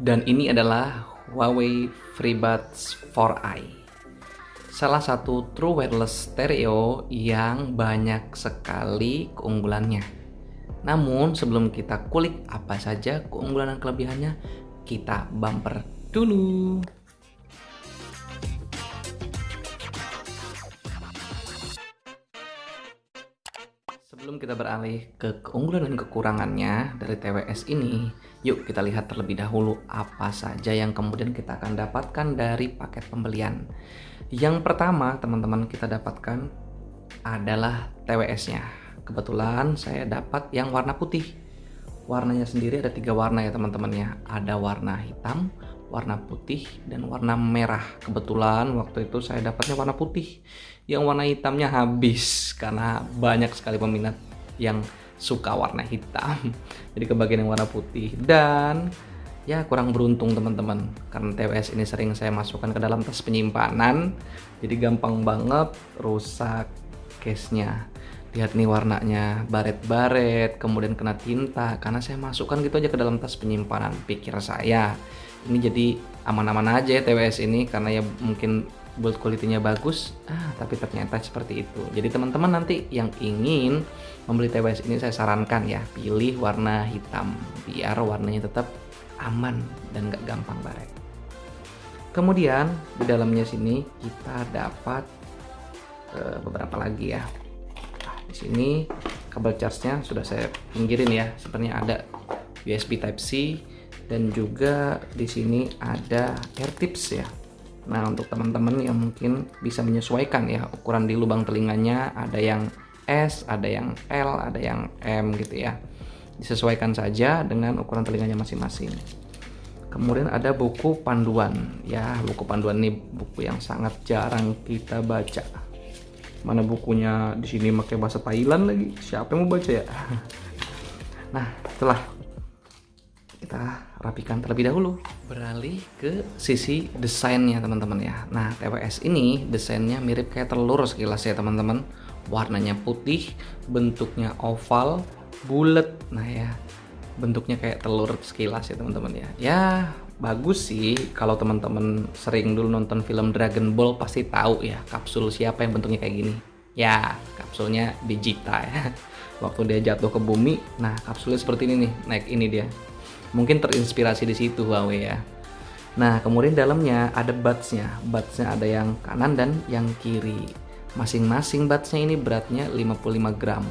Dan ini adalah Huawei FreeBuds 4i, salah satu true wireless stereo yang banyak sekali keunggulannya. Namun sebelum kita kulik apa saja keunggulan dan kelebihannya, kita bumper dulu. Sebelum kita beralih ke keunggulan dan kekurangannya dari TWS ini, yuk kita lihat terlebih dahulu apa saja yang kemudian kita akan dapatkan dari paket pembelian. Yang pertama teman-teman kita dapatkan adalah TWS-nya. Kebetulan saya dapat yang warna putih. Warnanya sendiri ada 3 warna ya teman-teman ya. Ada warna hitam, warna putih, dan warna merah. Kebetulan waktu itu saya dapatnya warna putih. Yang warna hitamnya habis karena banyak sekali peminat yang suka warna hitam. Jadi kebagian yang warna putih. Dan ya kurang beruntung teman-teman, karena TWS ini sering saya masukkan ke dalam tas penyimpanan. Jadi gampang banget rusak case-nya. Lihat nih warnanya baret-baret, kemudian kena tinta karena saya masukkan gitu aja ke dalam tas penyimpanan. Pikir saya ini jadi aman-aman aja ya TWS ini karena ya mungkin build quality-nya bagus, tapi ternyata seperti itu. Jadi teman-teman nanti yang ingin membeli TWS ini saya sarankan ya pilih warna hitam biar warnanya tetap aman dan gak gampang baret. Kemudian di dalamnya sini kita dapat beberapa lagi ya. Di sini kabel charge-nya sudah saya pinggirin ya. Sebenarnya ada USB Type C dan juga di sini ada air tips ya. Nah, untuk teman-teman yang mungkin bisa menyesuaikan ya ukuran di lubang telinganya, ada yang S, ada yang L, ada yang M gitu ya. Disesuaikan saja dengan ukuran telinganya masing-masing. Kemudian ada buku panduan ya. Buku panduan ini buku yang sangat jarang kita baca. Mana bukunya di sini pakai bahasa Thailand lagi. Siapa yang mau baca ya? Nah, setelah kita rapikan terlebih dahulu, beralih ke sisi desainnya teman-teman ya. Nah, TWS ini desainnya mirip kayak telur sekilas ya teman-teman. Warnanya putih, bentuknya oval, bulat. Nah ya, bentuknya kayak telur sekilas ya teman-teman ya. Ya bagus sih, kalau teman-teman sering dulu nonton film Dragon Ball pasti tahu ya kapsul siapa yang bentuknya kayak gini. Ya, kapsulnya Vegeta ya. Waktu dia jatuh ke bumi, nah kapsulnya seperti ini nih, naik ini dia. Mungkin terinspirasi di situ Huawei ya. Nah, kemudian dalamnya ada buds-nya. Buds-nya ada yang kanan dan yang kiri. Masing-masing buds-nya ini beratnya 55 gram.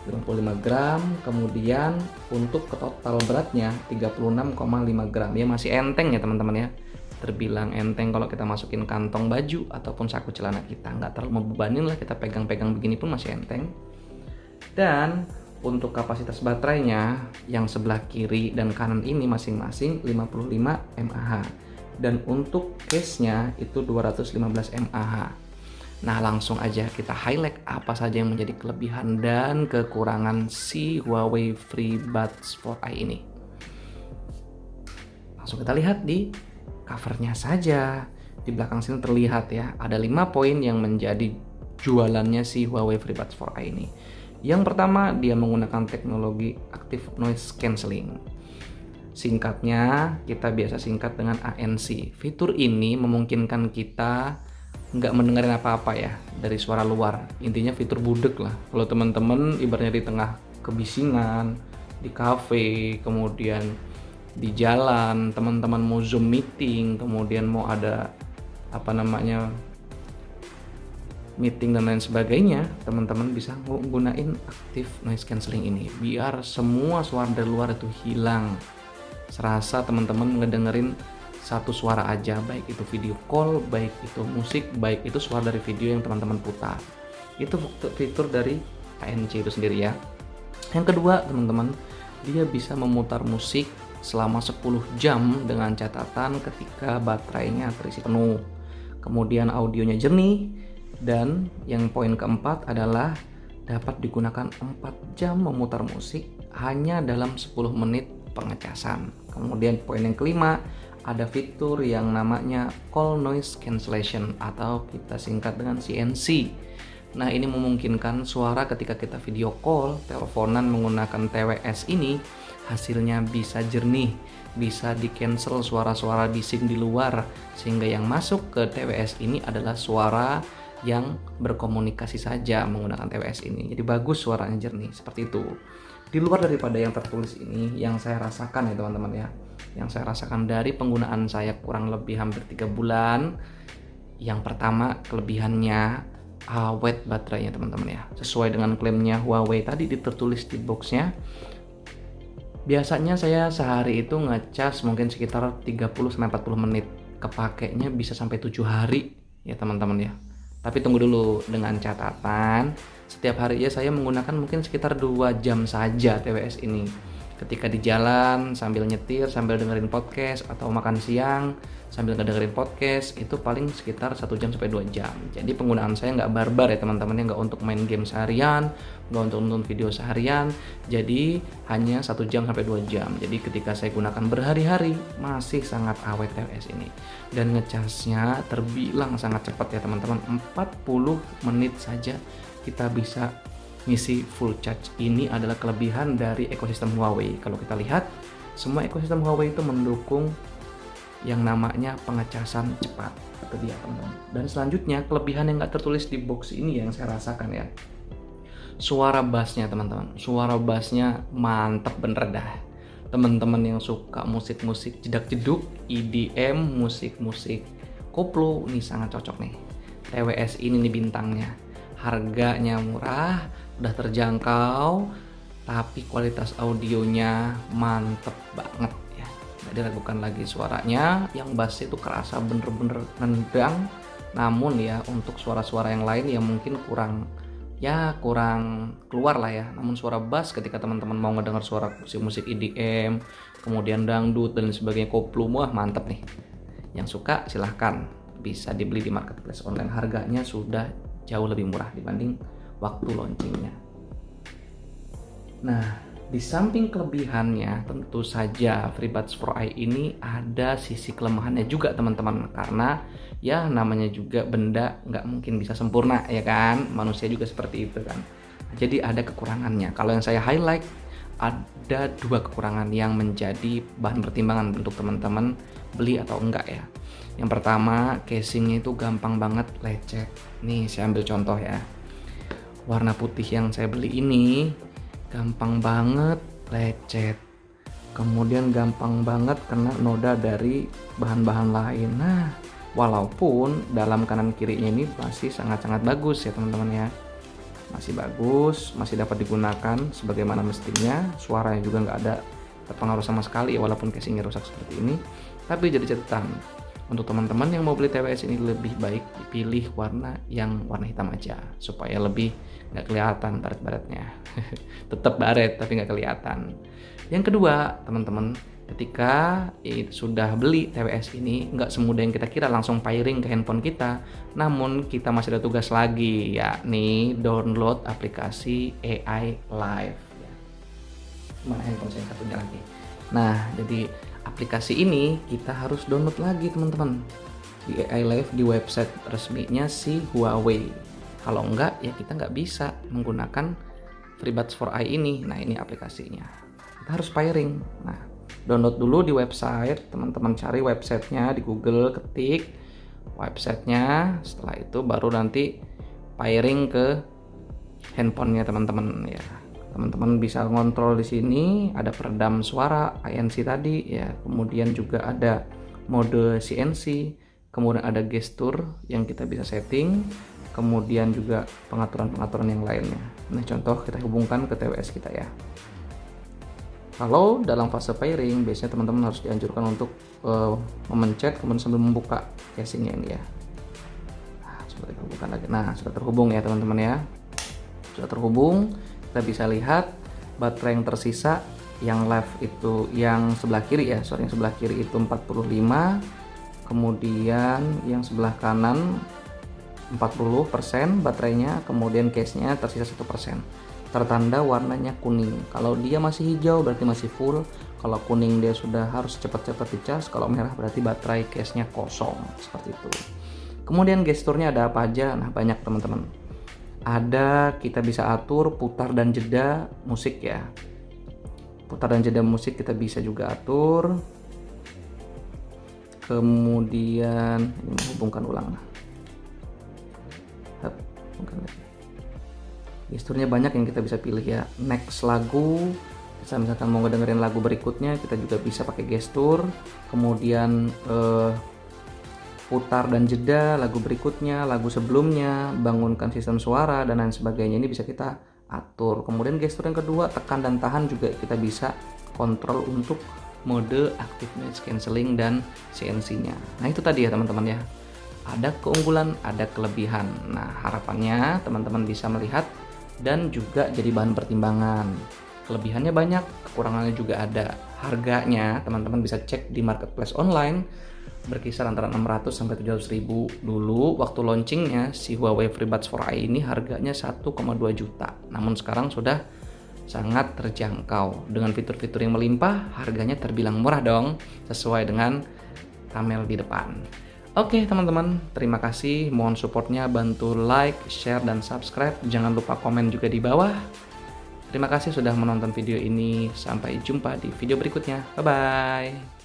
55 gram, kemudian untuk ke total beratnya 36,5 gram. Ya masih enteng ya teman-teman ya. Terbilang enteng kalau kita masukin kantong baju ataupun saku celana kita. Nggak terlalu membebanin lah, kita pegang-pegang begini pun masih enteng. Dan untuk kapasitas baterainya yang sebelah kiri dan kanan ini masing-masing 55 mAh. Dan untuk case-nya itu 215 mAh. Nah, langsung aja kita highlight apa saja yang menjadi kelebihan dan kekurangan si Huawei FreeBuds 4i ini. Langsung kita lihat di covernya saja. Di belakang sini terlihat ya, ada 5 poin yang menjadi jualannya si Huawei FreeBuds 4i ini. Yang pertama, dia menggunakan teknologi Active Noise Cancelling. Singkatnya, kita biasa singkat dengan ANC. Fitur ini memungkinkan kita nggak mendengarin apa-apa ya dari suara luar. Intinya fitur budek lah. Kalau teman-teman ibaratnya di tengah kebisingan, di cafe, kemudian di jalan, teman-teman mau Zoom meeting, kemudian mau ada meeting dan lain sebagainya, teman-teman bisa gunain Active Noise Cancelling ini biar semua suara dari luar itu hilang. Serasa teman-teman ngedengerin satu suara aja, baik itu video call, baik itu musik, baik itu suara dari video yang teman-teman putar. Itu fitur dari ANC itu sendiri ya. Yang kedua teman-teman, dia bisa memutar musik selama 10 jam dengan catatan ketika baterainya terisi penuh. Kemudian audionya jernih, dan yang poin keempat adalah dapat digunakan 4 jam memutar musik hanya dalam 10 menit pengecasan. Kemudian poin yang kelima, ada fitur yang namanya Call Noise Cancellation atau kita singkat dengan CNC. Nah, ini memungkinkan suara ketika kita video call, teleponan menggunakan TWS ini hasilnya bisa jernih, bisa di cancel suara-suara bising di luar, sehingga yang masuk ke TWS ini adalah suara yang berkomunikasi saja menggunakan TWS ini. Jadi bagus, suaranya jernih, seperti itu. Di luar daripada yang tertulis ini, yang saya rasakan ya teman-teman ya, yang saya rasakan dari penggunaan saya kurang lebih hampir 3 bulan, yang pertama kelebihannya awet baterainya teman-teman ya. Sesuai dengan klaimnya Huawei tadi tertulis di boxnya, biasanya saya sehari itu ngecas mungkin sekitar 30-40 menit, kepakainya bisa sampai 7 hari ya teman-teman ya. Tapi tunggu dulu, dengan catatan setiap harinya saya menggunakan mungkin sekitar 2 jam saja TWS ini. Ketika di jalan sambil nyetir, sambil dengerin podcast, atau makan siang sambil dengerin podcast, itu paling sekitar 1 jam sampai 2 jam. Jadi penggunaan saya nggak barbar ya teman-teman ya, nggak untuk main game seharian, nggak untuk nonton video seharian. Jadi hanya 1 jam sampai 2 jam. Jadi ketika saya gunakan berhari-hari masih sangat awet TWS ini. Dan ngecasnya terbilang sangat cepat ya teman-teman, 40 menit saja kita bisa ngisi full charge. Ini adalah kelebihan dari ekosistem Huawei. Kalau kita lihat, semua ekosistem Huawei itu mendukung yang namanya pengecasan cepat. Itu dia teman-teman. Dan selanjutnya, kelebihan yang nggak tertulis di box ini yang saya rasakan ya, suara bassnya teman-teman. Suara bassnya mantep bener dah. Teman-teman yang suka musik-musik jedak-jeduk, EDM, musik-musik koplo, ini sangat cocok nih. TWS ini nih bintangnya. Harganya murah, udah terjangkau, tapi kualitas audionya mantep banget ya. Gak diragukan lagi suaranya, yang bass itu kerasa bener-bener nendang. Namun ya untuk suara-suara yang lain yang mungkin kurang keluar lah ya. Namun suara bass ketika teman-teman mau ngedengar suara musik-musik EDM, kemudian dangdut dan sebagainya, koplo, wah mantep nih. Yang suka silahkan, bisa dibeli di marketplace online. Harganya sudah jauh lebih murah dibanding waktu launchingnya. Nah, di samping kelebihannya, tentu saja FreeBuds 4i ini ada sisi kelemahannya juga teman-teman. Karena ya namanya juga benda nggak mungkin bisa sempurna ya kan, manusia juga seperti itu kan. Jadi ada kekurangannya. Kalau yang saya highlight, ada 2 kekurangan yang menjadi bahan pertimbangan untuk teman-teman beli atau enggak ya. Yang pertama, casingnya itu gampang banget lecet. Nih saya ambil contoh ya, warna putih yang saya beli ini gampang banget lecet, kemudian gampang banget kena noda dari bahan-bahan lain. Nah, walaupun dalam kanan kirinya ini masih sangat-sangat bagus ya teman-teman ya, masih bagus, masih dapat digunakan sebagaimana mestinya, suaranya juga nggak ada terpengaruh sama sekali ya, walaupun casingnya rusak seperti ini. Tapi jadi catatan, untuk teman-teman yang mau beli TWS ini lebih baik dipilih warna hitam aja, supaya lebih nggak kelihatan baret-baretnya. Tetap baret tapi nggak kelihatan. Yang kedua, teman-teman, ketika sudah beli TWS ini, nggak semudah yang kita kira langsung pairing ke handphone kita. Namun kita masih ada tugas lagi, yakni download aplikasi AI Live. Mana handphone saya satunya lagi. Nah, jadi aplikasi ini kita harus download lagi teman-teman di AI Live di website resminya si Huawei. Kalau enggak ya kita nggak bisa menggunakan FreeBuds 4i ini. Nah, ini aplikasinya, kita harus pairing. Nah, download dulu di website, teman-teman cari websitenya di Google, ketik websitenya, setelah itu baru nanti pairing ke handphonenya teman-teman ya. Teman-teman bisa ngontrol di sini, ada peredam suara ANC tadi ya, kemudian juga ada mode CNC, kemudian ada gestur yang kita bisa setting, kemudian juga pengaturan-pengaturan yang lainnya. Nah, contoh kita hubungkan ke TWS kita ya. Kalau dalam fase pairing, biasanya teman-teman harus dianjurkan untuk memencet kemudian sambil membuka casingnya ini ya. Nah, sudah terhubungkan lagi. Nah, sudah terhubung ya teman-teman ya. Sudah terhubung. Kita bisa lihat baterai yang tersisa yang left itu yang sebelah kiri ya, yang sebelah kiri itu 45, kemudian yang sebelah kanan 40% baterainya, kemudian case-nya tersisa 1%. Tertanda warnanya kuning. Kalau dia masih hijau berarti masih full, kalau kuning dia sudah harus cepat-cepat dicas, kalau merah berarti baterai case-nya kosong, seperti itu. Kemudian gesturnya ada apa aja? Nah, banyak teman-teman. Ada, kita bisa atur putar dan jeda musik ya. Putar dan jeda musik kita bisa juga atur. Kemudian ini menghubungkan ulang. Hubungkan lagi. Gesturnya banyak yang kita bisa pilih ya. Next lagu, misalkan mau ngedengerin lagu berikutnya, kita juga bisa pakai gestur. Kemudian putar dan jeda lagu berikutnya, lagu sebelumnya, bangunkan sistem suara dan lain sebagainya. Ini bisa kita atur. Kemudian gestur yang kedua, tekan dan tahan juga kita bisa kontrol untuk mode active noise cancelling dan CNC-nya. Nah itu tadi ya teman-teman ya. Ada keunggulan, ada kelebihan. Nah harapannya teman-teman bisa melihat dan juga jadi bahan pertimbangan. Kelebihannya banyak, kekurangannya juga ada. Harganya teman-teman bisa cek di marketplace online, berkisar antara 600 sampai 700 ribu. Dulu waktu launchingnya si Huawei FreeBuds 4i ini harganya 1,2 juta. Namun sekarang sudah sangat terjangkau. Dengan fitur-fitur yang melimpah, harganya terbilang murah dong, sesuai dengan tabel di depan. Oke teman-teman, terima kasih. Mohon supportnya, bantu like, share, dan subscribe. Jangan lupa komen juga di bawah. Terima kasih sudah menonton video ini. Sampai jumpa di video berikutnya. Bye-bye.